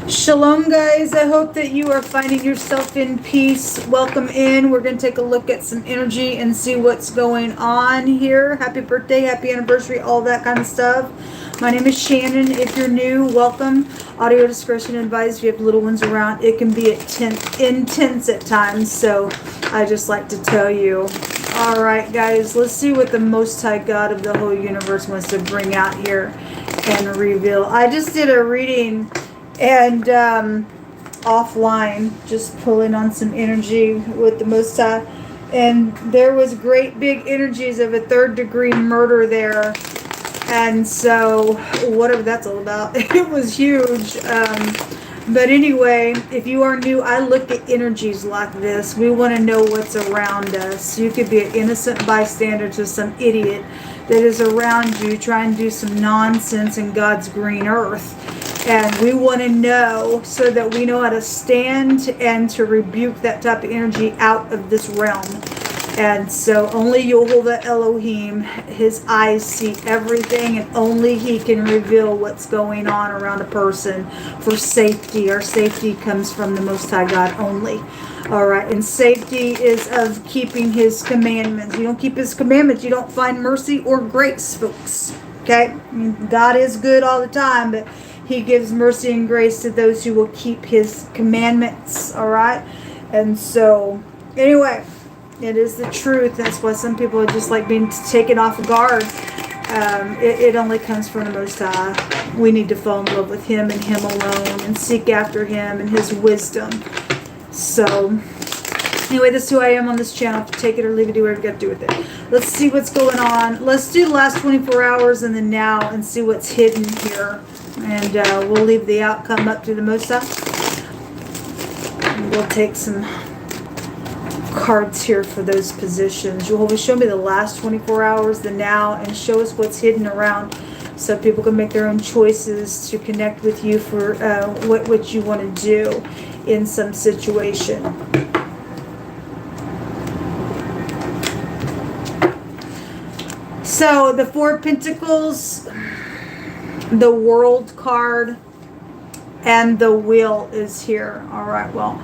Shalom, guys. I hope that you are finding yourself in peace. Welcome in. We're going to take a look at some energy and see what's going on here. Happy birthday, happy anniversary, all that kind of stuff. My name is Shannon. If you're new, welcome. Audio discretion advised. If you have little ones around, it can be intense at times. So I just like to tell you. All right, guys, let's see what the Most High God of the whole universe wants to bring out here and reveal. I just did a reading and offline, just pulling on some energy with the Most High, and there was great big energies of a third-degree murder there, and so whatever that's all about, it was huge. But anyway, if you are new, I look at energies like this. We want to know what's around us. You could be an innocent bystander to some idiot that is around you trying to do some nonsense in God's green earth. And we want to know so that we know how to stand and to rebuke that type of energy out of this realm. And so only Yehovah Elohim, his eyes see everything, and only he can reveal what's going on around a person for safety. Our safety comes from the Most High God only. All right, and safety is of keeping his commandments. You don't keep his commandments, you don't find mercy or grace, folks. Okay? I mean, God is good all the time, but he gives mercy and grace to those who will keep his commandments. All right? And so, anyway, it is the truth. That's why some people are just like being taken off guard. It only comes from the Most High. We need to fall in love with him and him alone and seek after him and his wisdom. So, anyway, this is who I am on this channel. Take it or leave it, do whatever you got to do with it. Let's see what's going on. Let's do the last 24 hours and the now and see what's hidden here. And we'll leave the outcome up to the Most High. And we'll take some cards here for those positions. Jehovah, show me the last 24 hours, the now, and show us what's hidden around so people can make their own choices to connect with you for what you want to do in some situation. So the Four of Pentacles, the World card, and the Wheel is here. All right, well,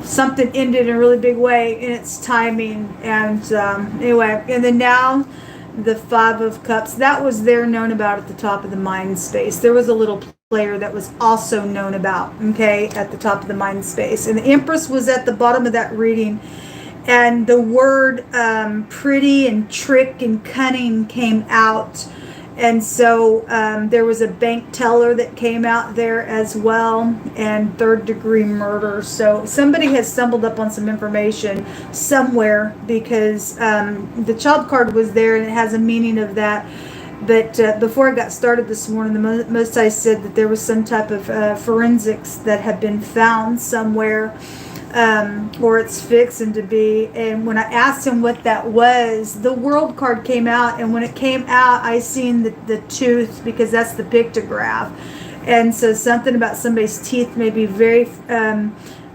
something ended in a really big way in its timing. And anyway, and then now the Five of Cups, that was there known about at the top of the mind space. There was a little player that was also known about, okay, at the top of the mind space. And the Empress was at the bottom of that reading. And the word pretty and trick and cunning came out. And so there was a bank teller that came out there as well, and third-degree murder. So somebody has stumbled up on some information somewhere, because the child card was there and it has a meaning of that. But before I got started this morning, the Most High said that there was some type of forensics that had been found somewhere, or it's fixing to be. And when I asked him what that was, the World card came out, and when it came out, I seen the tooth, because that's the pictograph. And so something about somebody's teeth may be very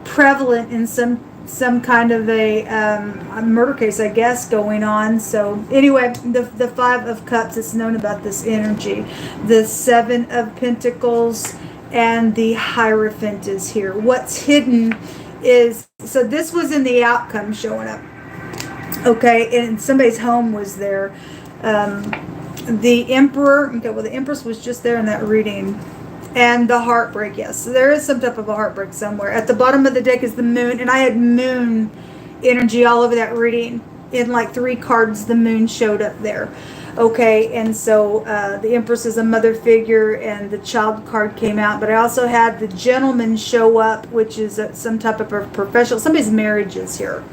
prevalent in some kind of a murder case, I guess, going on. So anyway, the Five of Cups, it's known about this energy. The Seven of Pentacles and the Hierophant is here. What's hidden is, so this was in the outcome showing up, okay, and somebody's home was there. The Emperor, okay, well, the Empress was just there in that reading. And the heartbreak, yes, so there is some type of a heartbreak somewhere. At the bottom of the deck is the Moon, and I had Moon energy all over that reading. In like 3 cards, the Moon showed up there. Okay, and so the Empress is a mother figure, and the child card came out. But I also had the Gentleman show up, which is some type of a professional. Somebody's marriage is here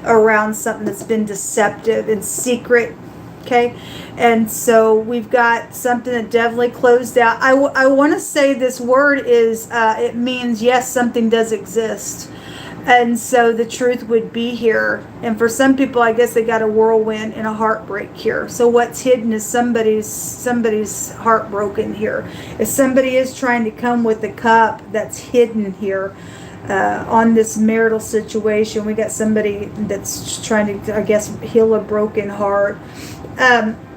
around something that's been deceptive and secret. Okay, and so we've got something that definitely closed out. I want to say this word is, it means, yes, something does exist. And so the truth would be here. And for some people, I guess they got a whirlwind and a heartbreak here. So what's hidden is somebody's heartbroken here. If somebody is trying to come with a cup, that's hidden here. On this marital situation, we got somebody that's trying to, I guess, heal a broken heart.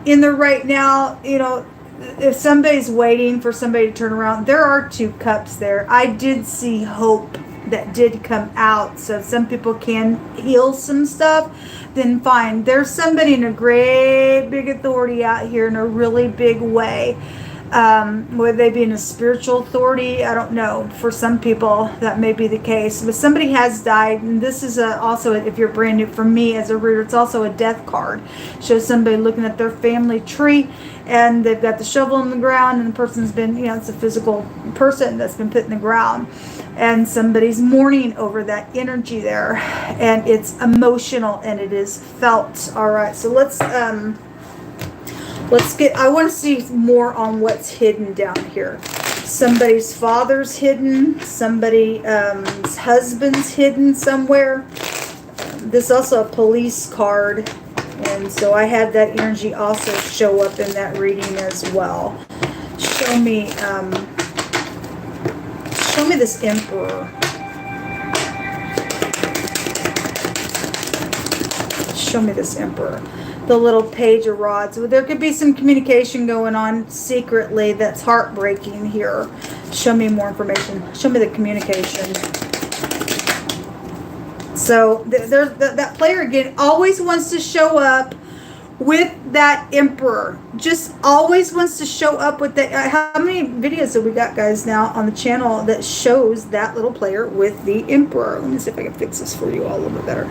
In the right now, you know, if somebody's waiting for somebody to turn around, there are 2 cups there. I did see hope that did come out. So if some people can heal some stuff, then fine. There's somebody in a great big authority out here in a really big way. Would they be in a spiritual authority? I don't know. For some people, that may be the case. But somebody has died, and this is also, if you're brand new, for me as a reader, it's also a death card. Shows somebody looking at their family tree, and they've got the shovel in the ground, and the person's been, it's a physical person that's been put in the ground. And somebody's mourning over that energy there. And it's emotional, and it is felt. All right, so let's get, I want to see more on what's hidden down here. Somebody's father's hidden. Somebody's husband's hidden somewhere. This is also a police card. And so I had that energy also show up in that reading as well. Show me this emperor. Show me this emperor. The little page of rods. There could be some communication going on secretly that's heartbreaking here. Show me more information. Show me the communication. So there's that player again always wants to show up with that emperor. Just always wants to show up with that. How many videos have we got, guys, now on the channel that shows that little player with the emperor? Let me see if I can fix this for you all a little bit better.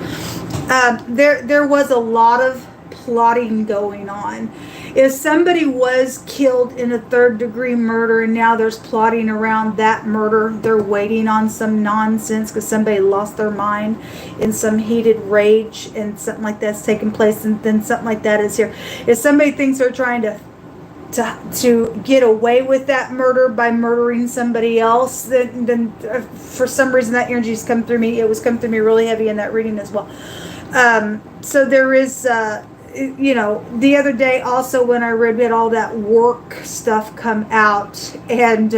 There was a lot of plotting going on. If somebody was killed in a 3rd-degree murder and now there's plotting around that murder, they're waiting on some nonsense because somebody lost their mind in some heated rage and something like that's taking place, and then something like that is here. If somebody thinks they're trying to get away with that murder by murdering somebody else, then for some reason that energy's come through me. It was come through me really heavy in that reading as well. So there is the other day also when I read, we had all that work stuff come out, and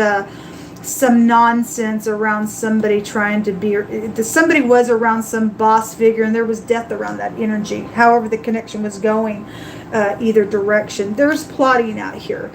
some nonsense around somebody trying to be, somebody was around some boss figure, and there was death around that energy. However the connection was going, either direction. There's plotting out here.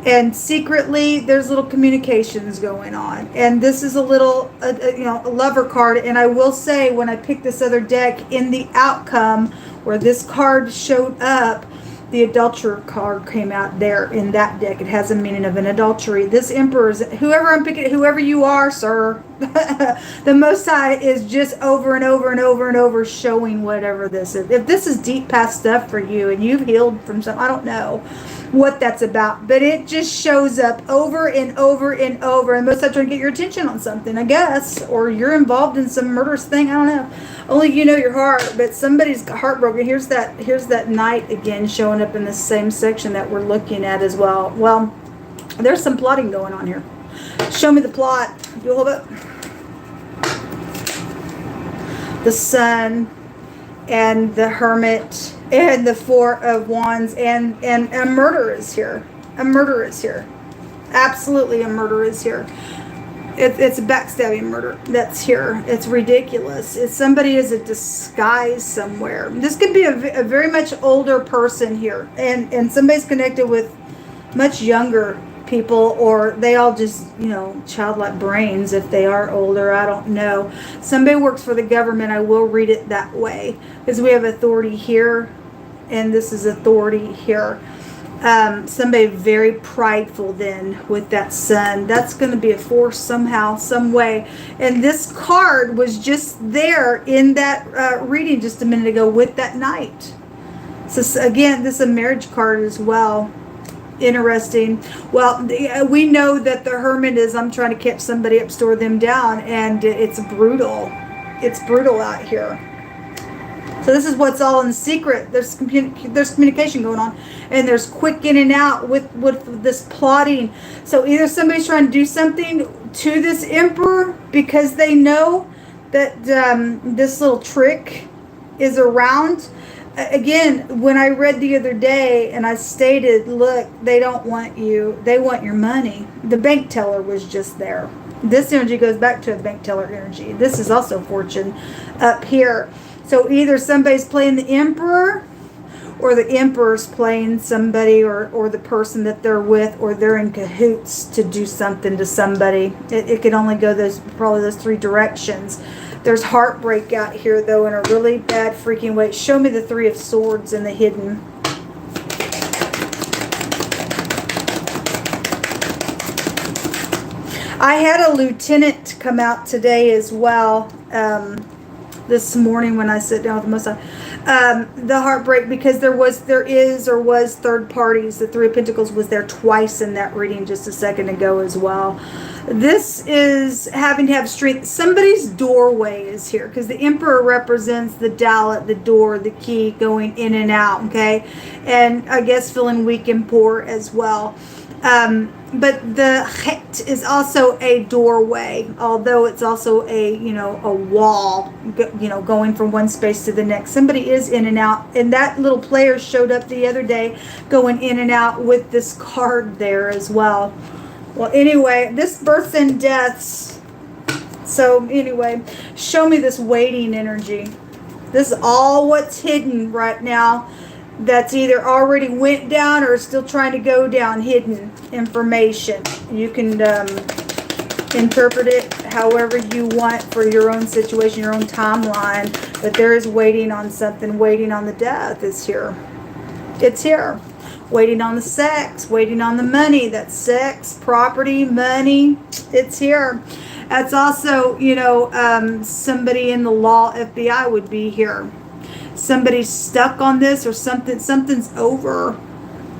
And secretly, there's little communications going on. And this is a little, a lover card. And I will say, when I picked this other deck, in the outcome where this card showed up, the adulterer card came out there in that deck. It has a meaning of an adultery. This emperor is, whoever I'm picking, whoever you are, sir, the Most High is just over and over and over and over showing whatever this is. If this is deep past stuff for you and you've healed from something, I don't know what that's about, but it just shows up over and over and over. And Most High trying to get your attention on something, I guess, or you're involved in some murderous thing. I don't know. Only you know your heart, but somebody's heartbroken. Here's that knight again showing up in the same section that we're looking at as well. Well, there's some plotting going on here. Show me the plot. You hold up. The Sun and the Hermit and the Four of Wands, and a murder is here. A murder is here. Absolutely, a murder is here. It's a backstabbing murder that's here. It's ridiculous. If somebody is a disguise somewhere. This could be a very much older person here, and somebody's connected with much younger people, or they all just, childlike brains if they are older. I don't know. Somebody works for the government. I will read it that way because we have authority here, and this is authority here. Somebody very prideful then with that Sun. That's going to be a force somehow, some way. And this card was just there in that reading just a minute ago with that Knight. So again, this is a marriage card as well. Interesting. Well, we know that the Hermit is, I'm trying to catch somebody up, store them down, and it's brutal. It's brutal out here. So this is what's all in secret. There's communication going on, and there's quick in and out with this plotting. So either somebody's trying to do something to this Emperor because they know that this little trick is around. Again, when I read the other day and I stated, look, they don't want you. They want your money. The bank teller was just there. This energy goes back to the bank teller energy. This is also fortune up here. So either somebody's playing the Emperor, or the Emperor's playing somebody, or the person that they're with, or they're in cahoots to do something to somebody. It could only go probably those 3 directions. There's heartbreak out here, though, in a really bad freaking way. Show me the 3 of Swords in the hidden. I had a lieutenant come out today as well, this morning when I sit down with most of the heartbreak, because there is or was third parties. The 3 of Pentacles was there twice in that reading just a second ago as well. This is having to have strength. Somebody's doorway is here, because the Emperor represents the dowlet, the door, the key, going in and out, okay? And I guess feeling weak and poor as well. But the het is also a doorway, although it's also a wall, going from one space to the next. Somebody is in and out, and that little player showed up the other day going in and out with this card there as well. Well, anyway, this births and deaths. So anyway, show me this waiting energy. This is all what's hidden right now. That's either already went down or still trying to go down, hidden information. You can interpret it however you want for your own situation, your own timeline. But there is waiting on something, waiting on the death is here. It's here. Waiting on the sex, waiting on the money. That's sex, property, money. It's here. That's also, somebody in the law, FBI would be here. Somebody's stuck on this, or something's over.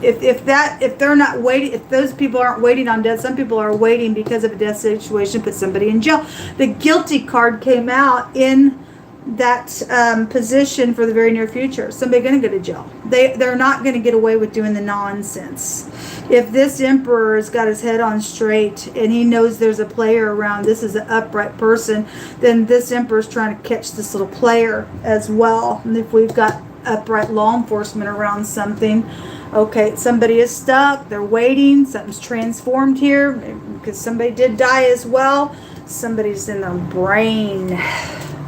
If they're not waiting, if those people aren't waiting on death, some people are waiting because of a death situation, put somebody in jail. The guilty card came out in that position for the very near future. Somebody going to go to jail. They're not going to get away with doing the nonsense. If this Emperor has got his head on straight and he knows there's a player around, this is an upright person, then this Emperor's trying to catch this little player as well. And if we've got upright law enforcement around something, okay, somebody is stuck, they're waiting, something's transformed here, because somebody did die as well. Somebody's in their brain.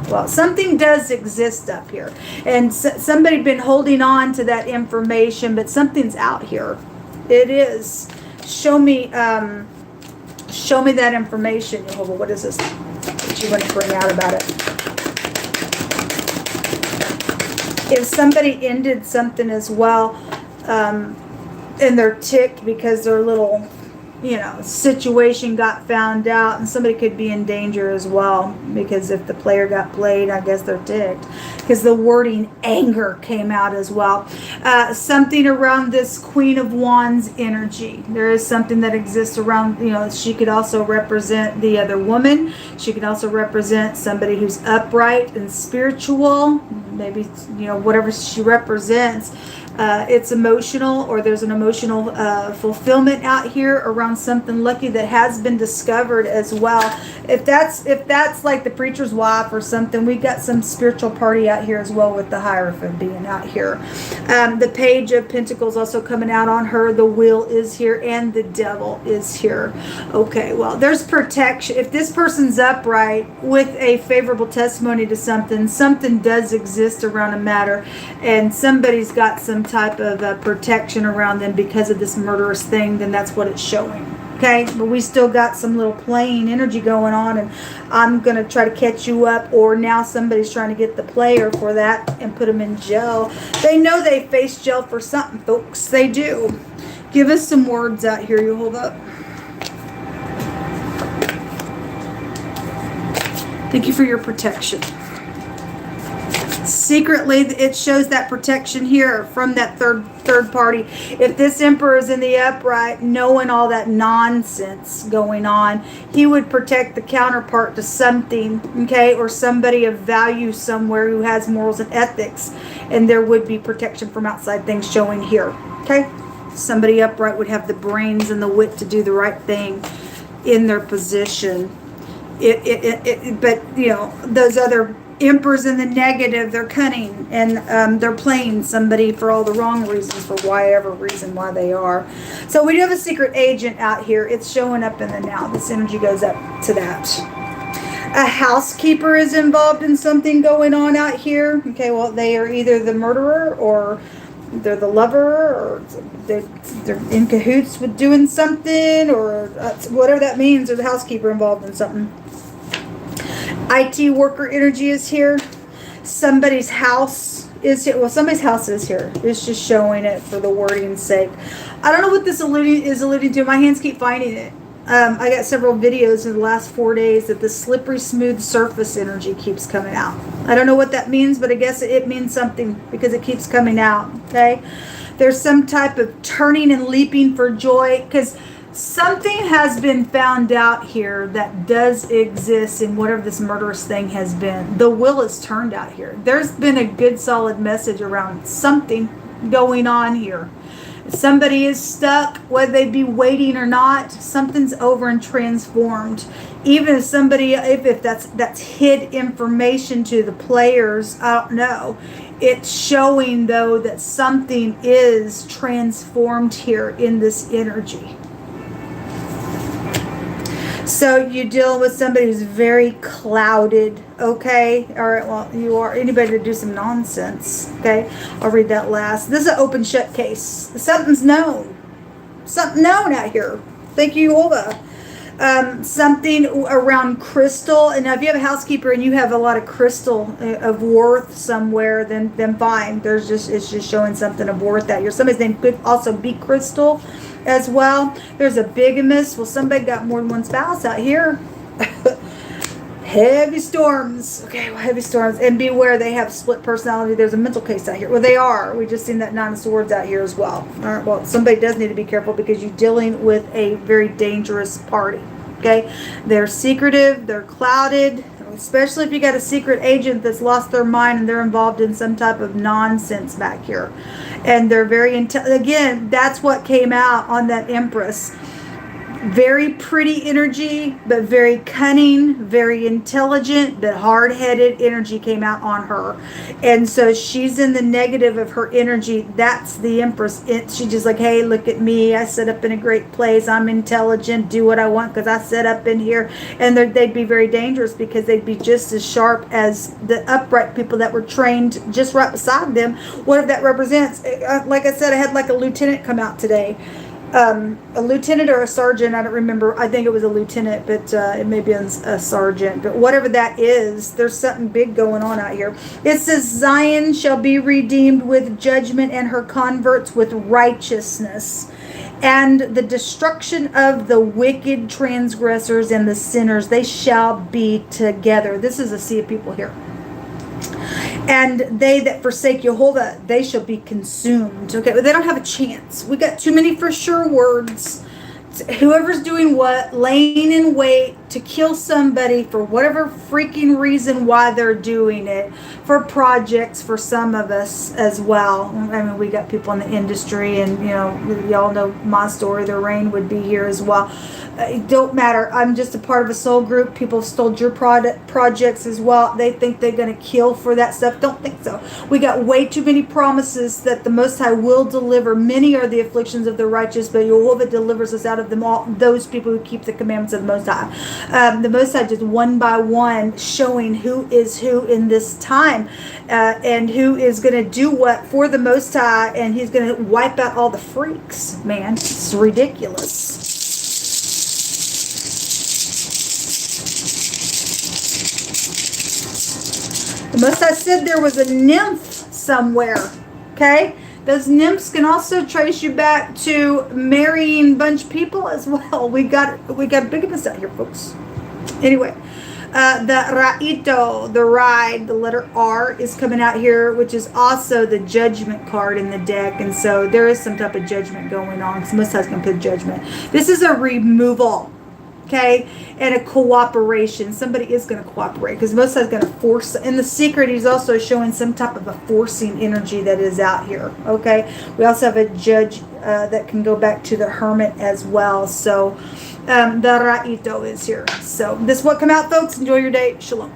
Well, something does exist up here, and somebody been holding on to that information, but something's out here. It is. Show me that information, Jehovah. What is this that you want to bring out about it? If somebody ended something as well, and they're ticked because their little situation got found out, and somebody could be in danger as well, because if the player got played, I guess they're ticked, because the wording anger came out as well. Something around this Queen of Wands energy. There is something that exists around, she could also represent the other woman. She could also represent somebody who's upright and spiritual, maybe, whatever she represents. It's emotional, or there's an emotional fulfillment out here around something lucky that has been discovered as well. If that's like the preacher's wife or something, we got some spiritual party out here as well, with the Hierophant being out here. The Page of Pentacles also coming out on her. The Wheel is here, and the Devil is here. Okay, well, there's protection. If this person's upright with a favorable testimony to something does exist around a matter, and somebody's got some type of protection around them because of this murderous thing, then that's what it's showing. Okay, but we still got some little playing energy going on, and I'm going to try to catch you up, or now somebody's trying to get the player for that and put them in jail. They know they face jail for something, folks. They do. Give us some words out here. You hold up. Thank you for your protection. Secretly, it shows that protection here from that third party. If this Emperor is in the upright, knowing all that nonsense going on, he would protect the counterpart to something, okay, or somebody of value somewhere who has morals and ethics, and there would be protection from outside things showing here. Okay, somebody upright would have the brains and the wit to do the right thing in their position. But those other Emperors in the negative, they're cunning, and they're playing somebody for all the wrong reasons, for whatever reason why they are. So we do have a secret agent out here. It's showing up in the now. This energy goes up to that. A housekeeper is involved in something going on out here. Okay, well, they are either the murderer or they're the lover, or they're in cahoots with doing something, or whatever that means, or the housekeeper involved in something. IT worker energy is here. Somebody's house is here. Well, somebody's house is here. It's just showing it for the wording's sake. I don't know what this is alluding to. My hands keep finding it. I got several videos in the last 4 days that the slippery smooth surface energy keeps coming out. I don't know what that means, but I guess it means something because it keeps coming out. Okay, there's some type of turning and leaping for joy, because something has been found out here that does exist in whatever this murderous thing has been. The wheel is turned out here. There's been a good solid message around something going on here. Somebody is stuck, whether they be waiting or not. Something's over and transformed. Even if somebody, if that's hid information to the players, I don't know. It's showing though that something is transformed here in this energy. So you deal with somebody who's very clouded, okay? All right, well, you are anybody to do some nonsense, okay? I'll read that last. This is an open shut case. Something's known. Something known out here. Thank you, Jehovah. Something around crystal. And now if you have a housekeeper and you have a lot of crystal of worth somewhere, then fine. It's just showing something of worth out here. Somebody's name could also be Crystal as well. There's a bigamist. Well, somebody got more than one spouse out here. Heavy storms. Okay, well, heavy storms. And beware, they have split personality. There's a mental case out here. Well, they are. We just seen that Nine of Swords out here as well. All right, well, somebody does need to be careful because you're dealing with a very dangerous party. Okay, they're secretive. They're clouded. Especially if you got a secret agent that's lost their mind and they're involved in some type of nonsense back here. And they're very, again, that's what came out on that Empress. Very pretty energy, but very cunning, very intelligent, but hard-headed energy came out on her. And so she's in the negative of her energy. That's the Empress. She's just like, hey, look at me. I set up in a great place. I'm intelligent. Do what I want because I set up in here. And they'd be very dangerous because they'd be just as sharp as the upright people that were trained just right beside them. What that represents, like I said, I had like a lieutenant come out today. A lieutenant or a sergeant, I don't remember. I think it was a lieutenant, but it may be a sergeant. But whatever that is, there's something big going on out here. It says, Zion shall be redeemed with judgment and her converts with righteousness. And the destruction of the wicked transgressors and the sinners, they shall be together. This is a sea of people here. And they that forsake Jehovah, they shall be consumed. Okay, but they don't have a chance. We got too many for sure words. Whoever's doing what, laying in wait to kill somebody for whatever freaking reason why they're doing it, for projects for some of us as well. I mean, we got people in the industry, and you know, y'all know my story. The rain would be here as well. It don't matter. I'm just a part of a soul group. People stole your projects as well. They think they're going to kill for that stuff. Don't think so. We got way too many promises that the Most High will deliver. Many are the afflictions of the righteous, but Jehovah delivers us out of them all. Those people who keep the commandments of the Most High. The Most High just one by one showing who is who in this time, and who is going to do what for the Most High, and He's going to wipe out all the freaks. Man, it's ridiculous. The Most High said there was a nymph somewhere. Okay? Those nymphs can also trace you back to marrying a bunch of people as well. We got bigamous out here, folks. Anyway, the Raito, the ride, the letter R is coming out here, which is also the judgment card in the deck. And so there is some type of judgment going on, because Most High's going to put judgment. This is a removal. Okay, and a cooperation. Somebody is going to cooperate because Most High's going to force. In the secret, He's also showing some type of a forcing energy that is out here. Okay, we also have a judge that can go back to the hermit as well. So the Raito is here. So this is what come out, folks. Enjoy your day. Shalom.